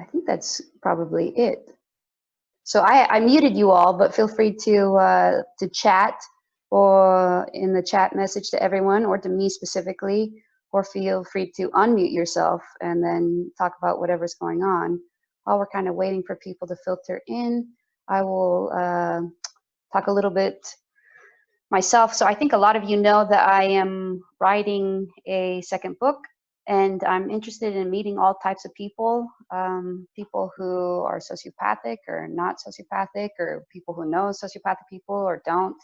I think that's probably it. So I muted you all, but feel free to chat, or in the chat message to everyone, or to me specifically, or feel free to unmute yourself and then talk about whatever's going on. While we're kind of waiting for people to filter in, I will talk a little bit myself. So I think a lot of you know that I am writing a second book, and I'm interested in meeting all types of people, people who are sociopathic or not sociopathic, or people who know sociopathic people or don't.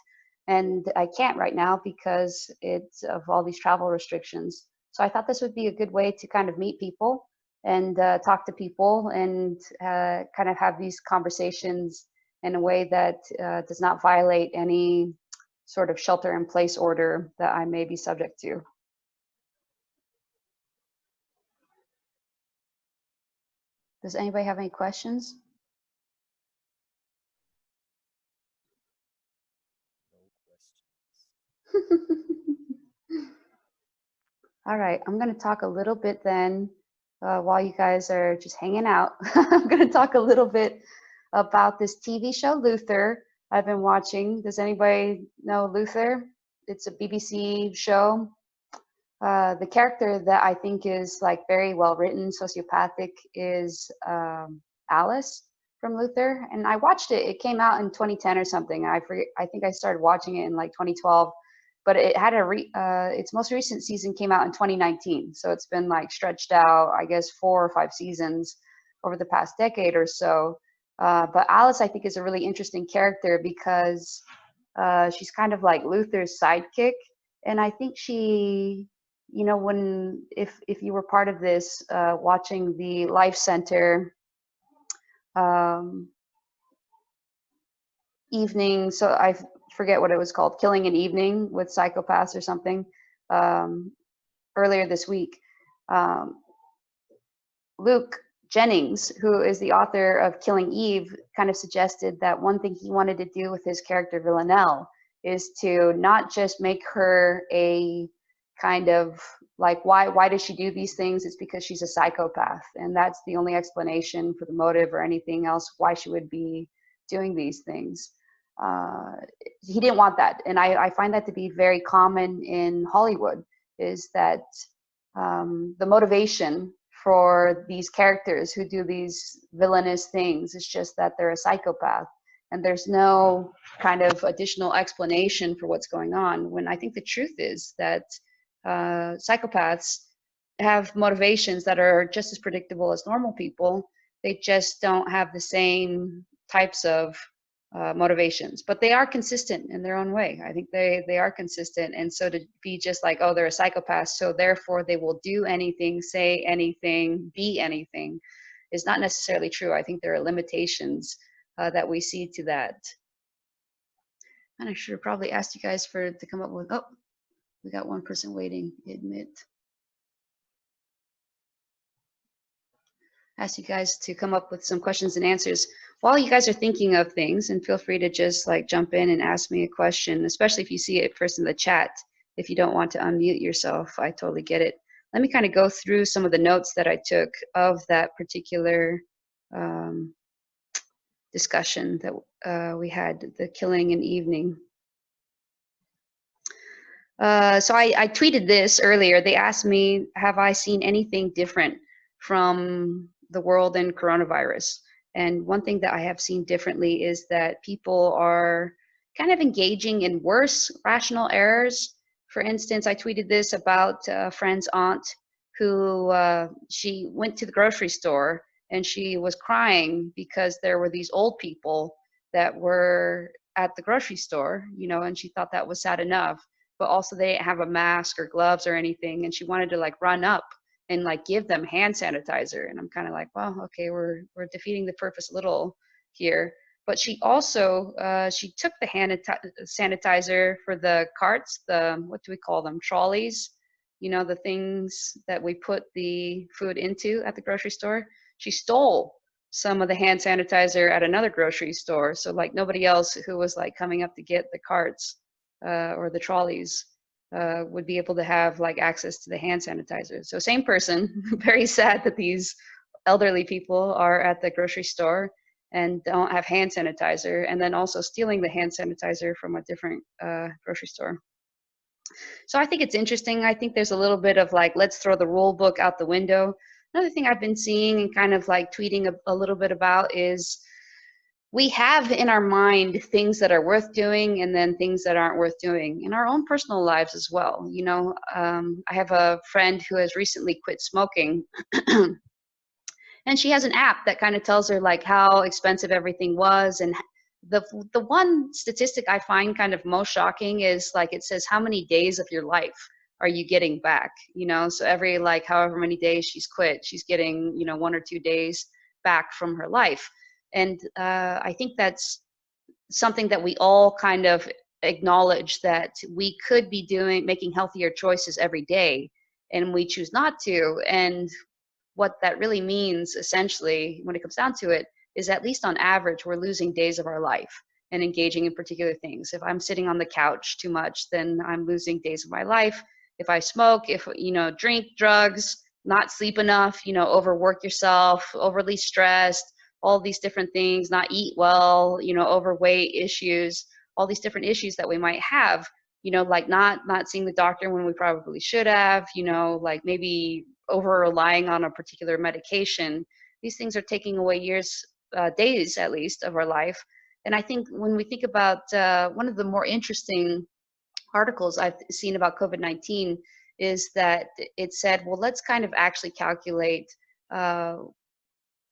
And I can't right now because it's of all these travel restrictions. So I thought this would be a good way to kind of meet people and talk to people, and kind of have these conversations in a way that does not violate any sort of shelter-in-place order that I may be subject to. Does anybody have any questions? No questions. All right, I'm going to talk a little bit then, while you guys are just hanging out. I'm going to talk a little bit about this TV show, Luther, I've been watching. Does anybody know Luther? It's a BBC show. The character that I think is like very well written, sociopathic, is Alice from Luther. And I watched it. It came out in 2010 or something. I forget. I think I started watching it in like 2012. But it had its most recent season came out in 2019. So it's been like stretched out, I guess, 4 or 5 seasons over the past decade or so. But Alice, I think, is a really interesting character because she's kind of like Luther's sidekick. And I think she, you know, if you were part of this, watching the Life Center evening, so I forget what it was called, Killing an Evening with Psychopaths or something, earlier this week. Luke Jennings, who is the author of Killing Eve, kind of suggested that one thing he wanted to do with his character Villanelle is to not just make her a kind of like, why does she do these things? It's because she's a psychopath, and that's the only explanation for the motive or anything else why she would be doing these things. He didn't want that, and I find that to be very common in Hollywood, is that the motivation for these characters who do these villainous things is just that they're a psychopath, and there's no kind of additional explanation for what's going on, when I think the truth is that psychopaths have motivations that are just as predictable as normal people. They just don't have the same types of motivations, but they are consistent in their own way. I think they are consistent. And so to be just like, oh, they're a psychopath, so therefore they will do anything, say anything, be anything, is not necessarily true. I think there are limitations that we see to that. And I should have probably asked you guys to come up with, oh, we got one person waiting, admit. Ask you guys to come up with some questions and answers while you guys are thinking of things, and feel free to just like jump in and ask me a question, especially if you see it first in the chat. If you don't want to unmute yourself, I totally get it. Let me kind of go through some of the notes that I took of that particular discussion that we had, the Killing an Evening. So I tweeted this earlier. They asked me, have I seen anything different from the world in coronavirus? And one thing that I have seen differently is that people are kind of engaging in worse rational errors. For instance, I tweeted this about a friend's aunt who she went to the grocery store and she was crying because there were these old people that were at the grocery store, you know, and she thought that was sad enough. But also they didn't have a mask or gloves or anything, and she wanted to like run up and like give them hand sanitizer. And I'm kind of like, well, okay, we're defeating the purpose a little here. But she also she took the hand sanitizer for the carts, the, what do we call them, trolleys, you know, the things that we put the food into at the grocery store. She stole some of the hand sanitizer at another grocery store, so like nobody else who was like coming up to get the carts or the trolleys would be able to have like access to the hand sanitizer. So same person, very sad that these elderly people are at the grocery store and don't have hand sanitizer, and then also stealing the hand sanitizer from a different grocery store. So I think it's interesting. I think there's a little bit of like, let's throw the rule book out the window. Another thing I've been seeing and kind of like tweeting a little bit about is we have in our mind things that are worth doing and then things that aren't worth doing in our own personal lives as well. You know, I have a friend who has recently quit smoking. And she has an app that kind of tells her like how expensive everything was. And the one statistic I find kind of most shocking is like it says how many days of your life are you getting back, you know? So every like however many days she's quit, she's getting, you know, 1 or 2 days back from her life. And I think that's something that we all kind of acknowledge, that we could be making healthier choices every day, and we choose not to. And what that really means, essentially, when it comes down to it, is at least on average, we're losing days of our life and engaging in particular things. If I'm sitting on the couch too much, then I'm losing days of my life. If I smoke, if, you know, drink drugs, not sleep enough, you know, overwork yourself, overly stressed, all these different things, not eat well, you know, overweight issues, all these different issues that we might have, you know, like not seeing the doctor when we probably should have, you know, like maybe over relying on a particular medication. These things are taking away years, days at least, of our life. And I think when we think about one of the more interesting articles I've seen about COVID-19 is that it said, well, let's kind of actually calculate uh,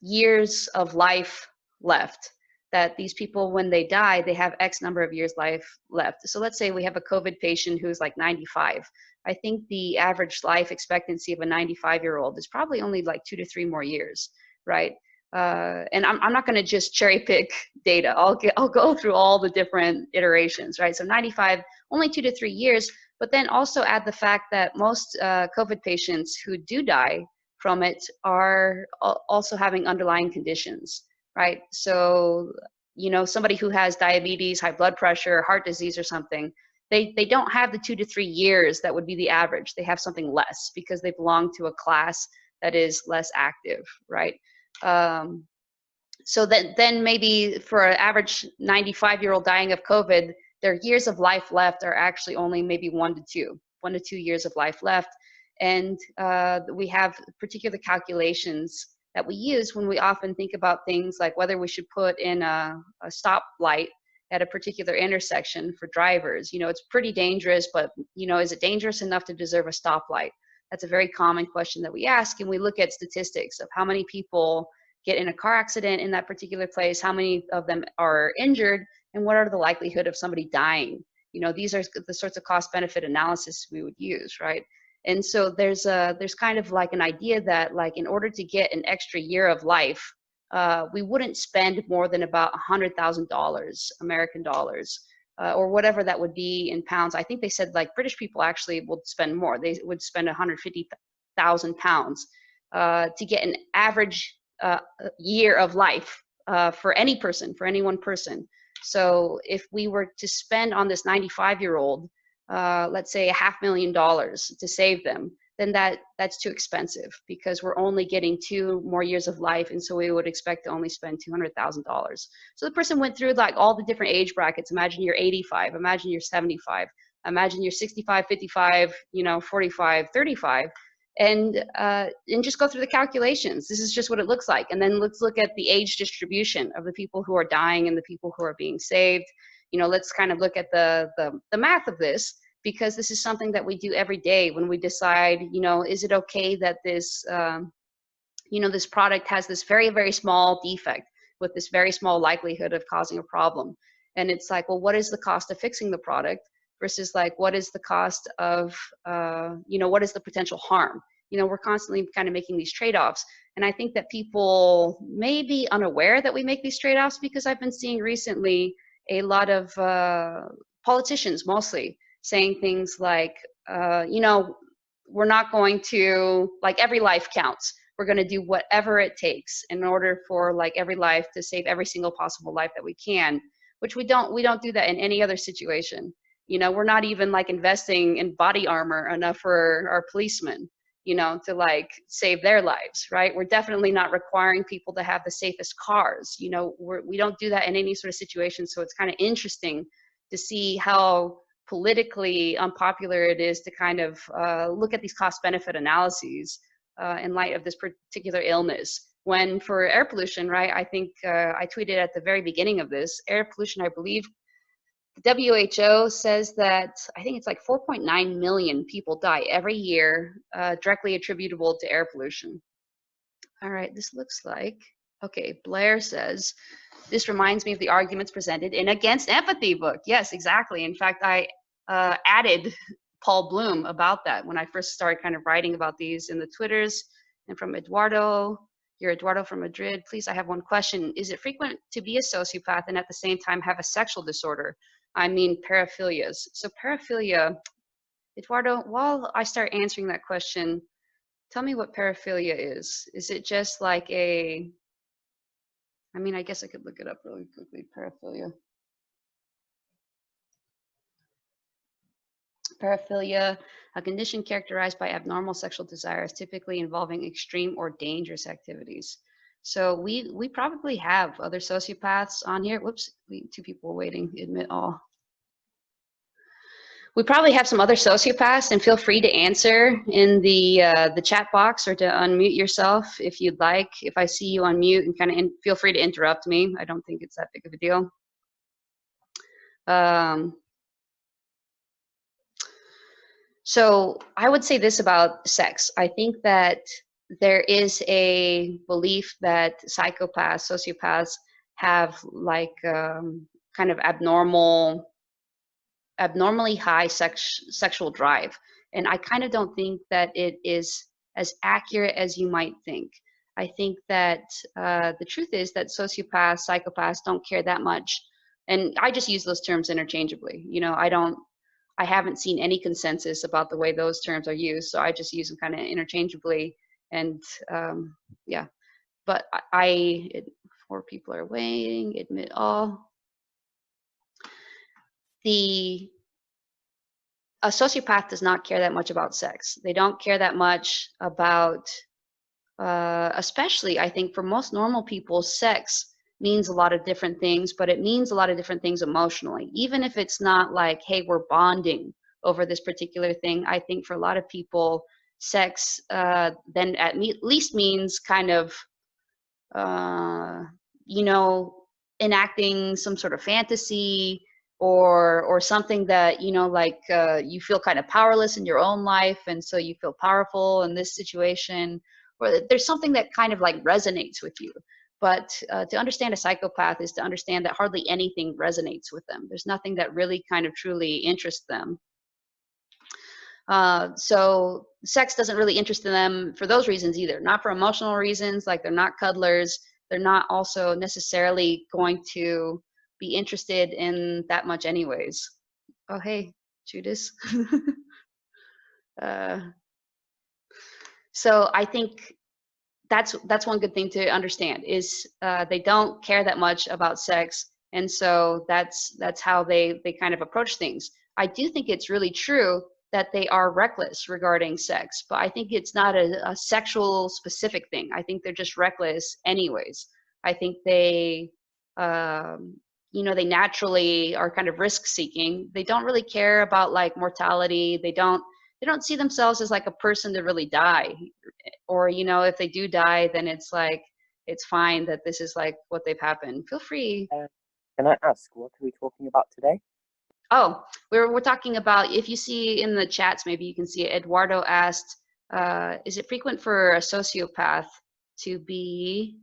years of life left, that these people, when they die, they have X number of years life left. So let's say we have a COVID patient who's like 95. I think the average life expectancy of a 95-year-old is probably only like 2 to 3 more years, right? And I'm not going to just cherry pick data. I'll go through all the different iterations, right? So 95, only 2 to 3 years, but then also add the fact that most COVID patients who do die from it are also having underlying conditions, right? So, you know, somebody who has diabetes, high blood pressure, heart disease or something, they don't have the 2 to 3 years that would be the average. They have something less because they belong to a class that is less active, right? So then maybe for an average 95-year-old dying of COVID, their years of life left are actually only maybe 1 to 2 years of life left. And we have particular calculations that we use when we often think about things like whether we should put in a stoplight at a particular intersection for drivers. You know, it's pretty dangerous, but, you know, is it dangerous enough to deserve a stoplight? That's a very common question that we ask, and we look at statistics of how many people get in a car accident in that particular place, how many of them are injured, and what are the likelihood of somebody dying. You know, these are the sorts of cost-benefit analysis we would use, right? And so there's kind of like an idea that like in order to get an extra year of life, we wouldn't spend more than about $100,000 American dollars, or whatever that would be in pounds. I think they said like British people actually would spend more. They would spend 150,000 pounds to get an average year of life for any person, for any one person. So if we were to spend on this 95-year-old, let's say $500,000 to save them, then that's too expensive because we're only getting 2 more years of life, and so we would expect to only spend $200,000. So the person went through like all the different age brackets. Imagine you're 85, imagine you're 75, imagine you're 65, 55, you know, 45, 35, and just go through the calculations. This is just what it looks like, and then let's look at the age distribution of the people who are dying and the people who are being saved. You know, let's kind of look at the math of this, because this is something that we do every day when we decide, you know, is it okay that this, you know, this product has this very, very small defect with this very small likelihood of causing a problem. And it's like, well, what is the cost of fixing the product versus like, what is the cost of, you know, what is the potential harm? You know, we're constantly kind of making these trade-offs. And I think that people may be unaware that we make these trade-offs, because I've been seeing recently a lot of politicians mostly saying things like, you know, we're not going to, like, every life counts. We're going to do whatever it takes in order for like every life to save every single possible life that we can, which we don't do that in any other situation. You know, we're not even like investing in body armor enough for our policemen. you know, to like save their lives, right? We're definitely not requiring people to have the safest cars. You know, we don't do that in any sort of situation. So it's kind of interesting to see how politically unpopular it is to kind of look at these cost-benefit analyses in light of this particular illness. When for air pollution, right, I think I tweeted at the very beginning of this, air pollution, I believe, the WHO says that I think it's like 4.9 million people die every year directly attributable to air pollution. All right, this looks like, okay, Blair says, this reminds me of the arguments presented in Against Empathy book. Yes, exactly. In fact, I added Paul Bloom about that when I first started kind of writing about these in the Twitters. And from Eduardo, you're Eduardo from Madrid. Please, I have one question. Is it frequent to be a sociopath and at the same time have a sexual disorder? I mean, paraphilias. So paraphilia, Eduardo, while I start answering that question, tell me what paraphilia is. Is it just like a, I mean, I guess I could look it up really quickly, paraphilia. Paraphilia, a condition characterized by abnormal sexual desires, typically involving extreme or dangerous activities. So we probably have other sociopaths on here. Whoops, two people waiting, admit all. We probably have some other sociopaths, and feel free to answer in the chat box or to unmute yourself if you'd like. If I see you on mute, and kind of feel free to interrupt me. I don't think it's that big of a deal. So I would say this about sex. I think that there is a belief that psychopaths, sociopaths have like kind of abnormally high sexual drive. And I kind of don't think that it is as accurate as you might think. I think that the truth is that sociopaths, psychopaths don't care that much. And I just use those terms interchangeably. You know, I haven't seen any consensus about the way those terms are used. So I just use them kind of interchangeably. And yeah, but four people are waiting, admit all. A sociopath does not care that much about sex. They don't care that much about, especially I think for most normal people, sex means a lot of different things, but it means a lot of different things emotionally. Even if it's not like, hey, we're bonding over this particular thing, I think for a lot of people, sex then at least means kind of, you know, enacting some sort of fantasy, or something that, you know, like you feel kind of powerless in your own life, and so you feel powerful in this situation, or there's something that kind of like resonates with you. But to understand a psychopath is to understand that hardly anything resonates with them. There's nothing that really kind of truly interests them. So sex doesn't really interest them for those reasons either. Not for emotional reasons, like they're not cuddlers. They're not also necessarily going to be interested in that much anyways. Oh, hey, Judas. So I think that's one good thing to understand is they don't care that much about sex, and so that's how they kind of approach things. I do think it's really true that they are reckless regarding sex, but I think it's not a sexual specific thing. I think they're just reckless anyways. I think they you know, they naturally are kind of risk seeking. They don't really care about like mortality. They don't see themselves as like a person to really die, or, you know, if they do die, then it's like, it's fine that this is like what they've happened. Feel free. Can I ask, what are we talking about today? Oh, we're talking about, if you see in the chats, maybe you can see it. Eduardo asked, is it frequent for a sociopath to be,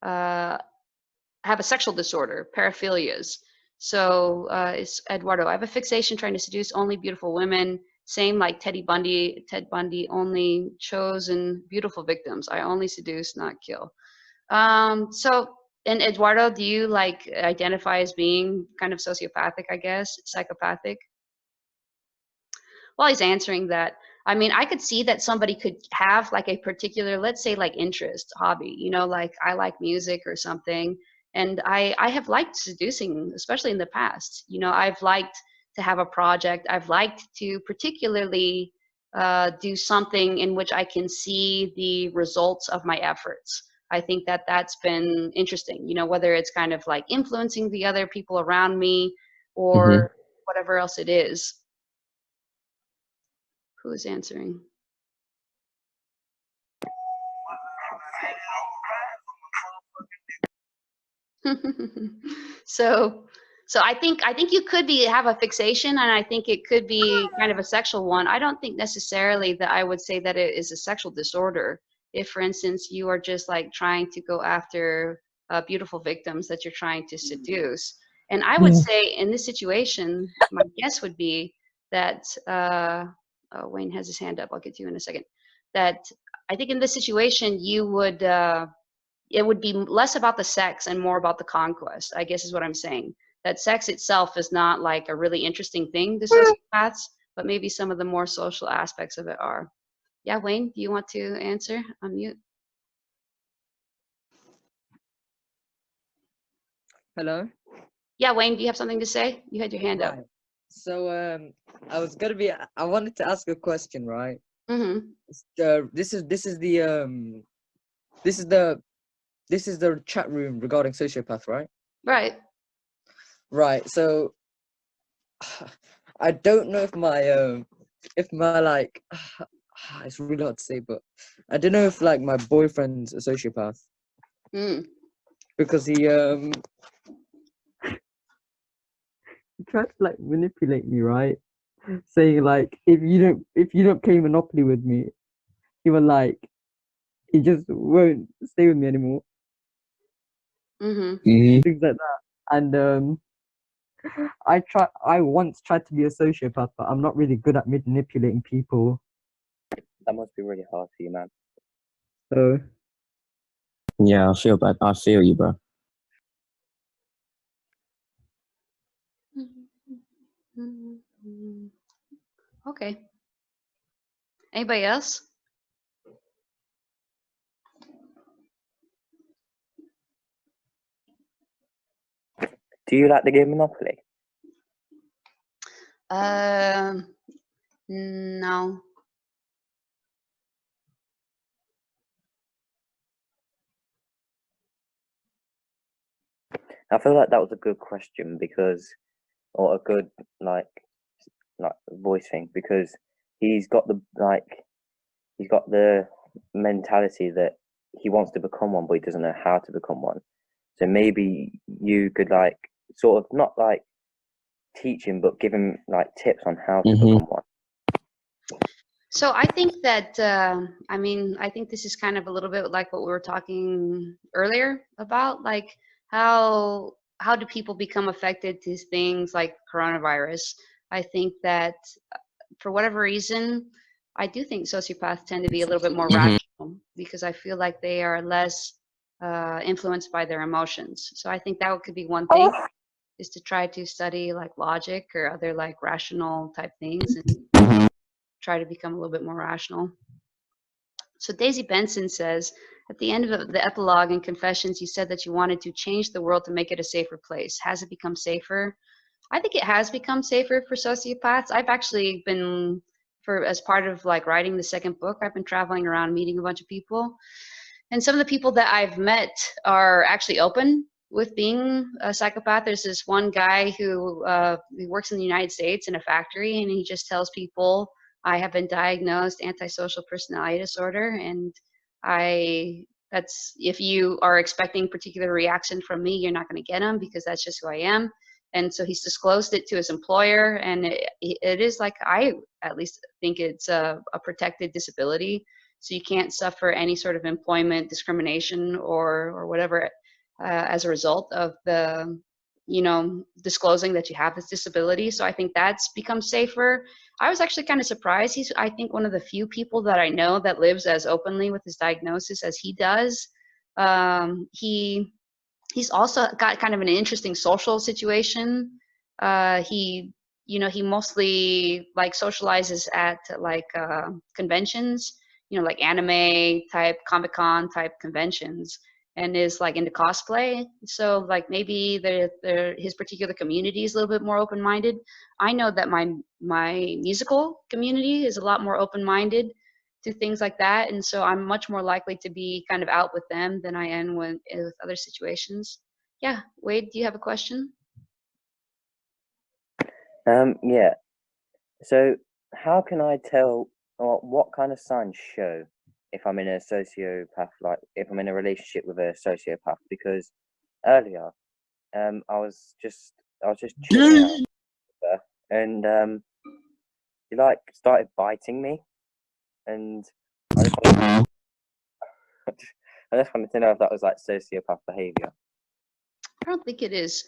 have a sexual disorder, paraphilias? So it's Eduardo, I have a fixation trying to seduce only beautiful women. Same like Ted Bundy only chosen beautiful victims. I only seduce, not kill. So, and Eduardo, do you like identify as being kind of sociopathic, I guess, psychopathic? While he's answering that, I mean, I could see that somebody could have like a particular, let's say like interest, hobby, you know, like I like music or something. And I have liked seducing, especially in the past. You know, I've liked to have a project. I've liked to particularly do something in which I can see the results of my efforts. I think that that's been interesting, you know, whether it's kind of like influencing the other people around me or whatever else it is. Who is answering? so I think you could have a fixation, and I think it could be kind of a sexual one. I don't think necessarily that I would say that it is a sexual disorder. If, for instance, you are just like trying to go after beautiful victims that you're trying to seduce, and I would say in this situation, my guess would be that Wayne has his hand up. I'll get to you in a second. That I think in this situation you would. It would be less about the sex and more about the conquest, I guess is what I'm saying. That sex itself is not like a really interesting thing to sociopaths, but maybe some of the more social aspects of it are. Yeah, Wayne, do you want to answer? Unmute. Hello? Yeah, Wayne, do you have something to say? You had your hand up. Right. So I wanted to ask a question, right? Mm-hmm. This is the chat room regarding sociopath, right? Right. Right. So I don't know if my like it's really hard to say, but I don't know if like my boyfriend's a sociopath because he tried to like manipulate me, right? Saying like if you don't play Monopoly with me, he just won't stay with me anymore. Things like that. And I once tried to be a sociopath, but I'm not really good at manipulating people. That must be really hard for you, man. So Yeah, I feel you, bro. Okay. Anybody else? Do you like the game Monopoly? No. I feel like that was a good question because, or a good like voice thing, because he's got the mentality that he wants to become one, but he doesn't know how to become one. So maybe you could like sort of not like teach him, but give him like tips on how to become one. So I think that, I think this is kind of a little bit like what we were talking earlier about, like how do people become affected to things like coronavirus? I think that for whatever reason, I do think sociopaths tend to be a little bit more rational because I feel like they are less influenced by their emotions. So I think that could be one thing, is to try to study like logic or other like rational type things and try to become a little bit more rational. So Daisy Benson says, at the end of the epilogue in Confessions, you said that you wanted to change the world to make it a safer place. Has it become safer? I think it has become safer for sociopaths. I've actually been, as part of like writing the second book, I've been traveling around meeting a bunch of people. And some of the people that I've met are actually open with being a psychopath. There's this one guy who he works in the United States in a factory, and he just tells people, I have been diagnosed antisocial personality disorder, and that's, if you are expecting particular reaction from me, you're not going to get them because that's just who I am. And so he's disclosed it to his employer, and it is like, I at least think it's a protected disability. So you can't suffer any sort of employment discrimination or whatever as a result of the, disclosing that you have this disability. So I think that's become safer. I was actually kind of surprised. He's, I think, one of the few people that I know that lives as openly with his diagnosis as he does. He's also got kind of an interesting social situation. He mostly like socializes at like conventions, like anime type, Comic-Con type conventions. and is like into cosplay. So like maybe his particular community is a little bit more open-minded. I know that my musical community is a lot more open-minded to things like that, and so I'm much more likely to be kind of out with them than I am with other situations. Yeah, Wade, do you have a question? Yeah. So how can I tell, or what kind of signs show if I'm in a sociopath, like if I'm in a relationship with a sociopath? Because earlier, I was just chilling out with her, and he like started biting me, and I just wanted, I just wanted to know if that was like sociopath behavior. I don't think it is.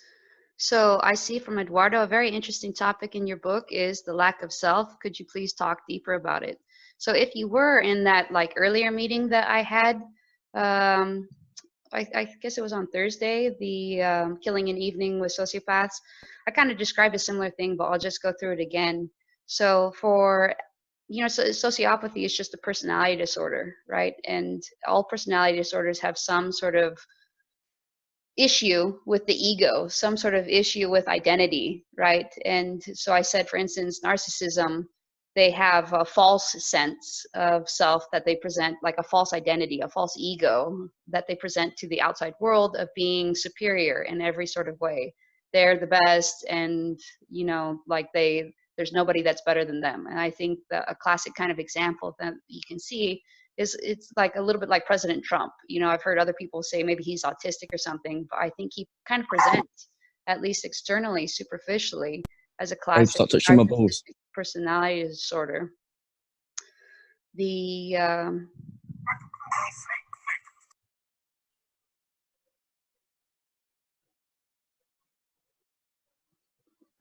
So I see from Eduardo, a very interesting topic in your book is the lack of self. Could you please talk deeper about it? So if you were in that like earlier meeting that I had, I guess it was on Thursday, the Killing an Evening with Sociopaths, I kind of described a similar thing, but I'll just go through it again. So for, sociopathy is just a personality disorder, right? And all personality disorders have some sort of issue with the ego, some sort of issue with identity, right? And so I said, for instance, narcissism, they have a false sense of self that they present, like a false identity, a false ego that they present to the outside world of being superior in every sort of way. They're the best, and like there's nobody that's better than them. And I think that a classic kind of example that you can see is it's like a little bit like President Trump. I've heard other people say maybe he's autistic or something, but I think he kind of presents, at least externally, superficially, as a Babe, classic stop touching my balls. narcissistic personality disorder. The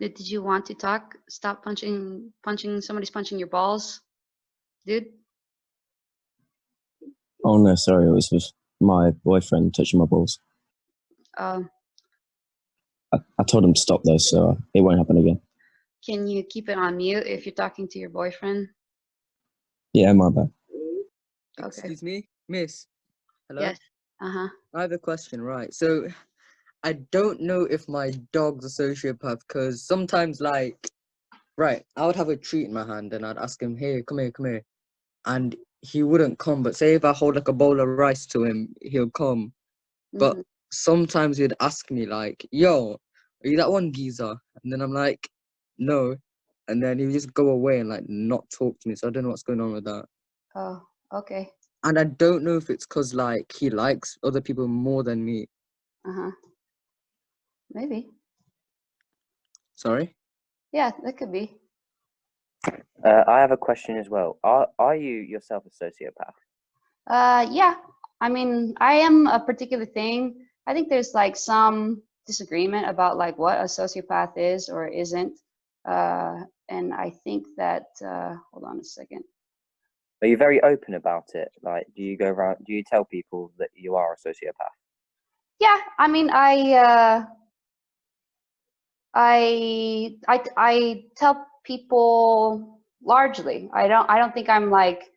did you want to talk? Stop punching. Somebody's punching your balls, dude. Oh no, sorry, it was with my boyfriend touching my balls. Um, I told him to stop though, so it won't happen again. can you keep it on mute if you're talking to your boyfriend? Yeah, my bad. Okay. Excuse me, miss. Hello? Yes. I have a question, right? So I don't know if my dog's a sociopath because sometimes, like, right, I would have a treat in my hand and I'd ask him, hey, come here, come here. And he wouldn't come. But say if I hold like a bowl of rice to him, he'll come. But Mhm. sometimes he'd ask me, like, yo, are you that one geezer? And then I'm like, no. And then he would just go away and like not talk to me. So I don't know what's going on with that. Oh, okay. And I don't know if it's because like he likes other people more than me. Uh-huh. Maybe. Sorry? Yeah, that could be. I have a question as well. Are you yourself a sociopath? Yeah. I mean, I am a particular thing. I think there's like some disagreement about like what a sociopath is or isn't. And I think that, hold on a second. Are you very open about it? Like, do you go around? Do you tell people that you are a sociopath? Yeah, I mean, I tell people largely. I don't think I'm like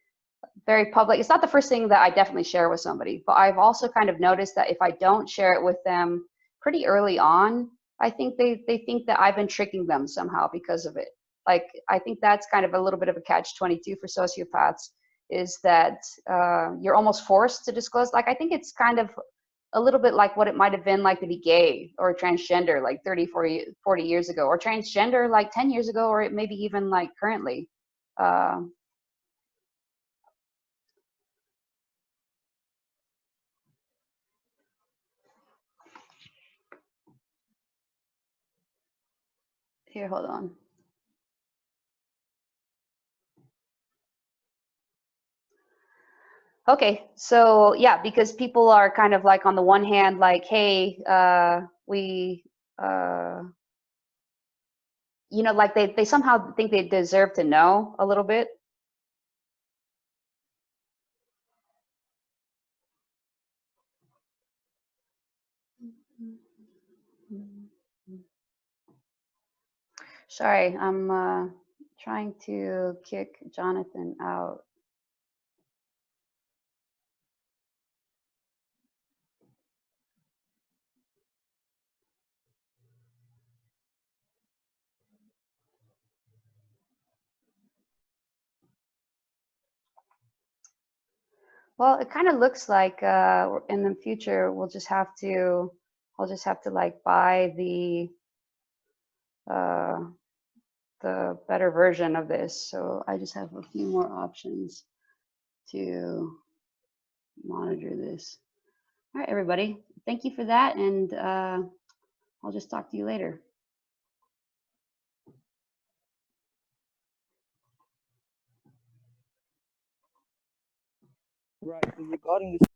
very public. It's not the first thing that I definitely share with somebody, but I've also kind of noticed that if I don't share it with them pretty early on, I think they think that I've been tricking them somehow because of it. Like, I think that's kind of a little bit of a catch-22 for sociopaths, is that you're almost forced to disclose. Like, I think it's kind of a little bit like what it might have been like to be gay or transgender like 30, 40 years ago, or transgender like 10 years ago, or maybe even like currently. Here, hold on. Okay, so yeah, because people are kind of like on the one hand like, hey, we, like they somehow think they deserve to know a little bit. Sorry, I'm trying to kick Jonathan out. Well, it kind of looks like in the future I'll just have to like buy the better version of this. So I just have a few more options to monitor this. All right, everybody. Thank you for that, and I'll just talk to you later. Right. So regarding this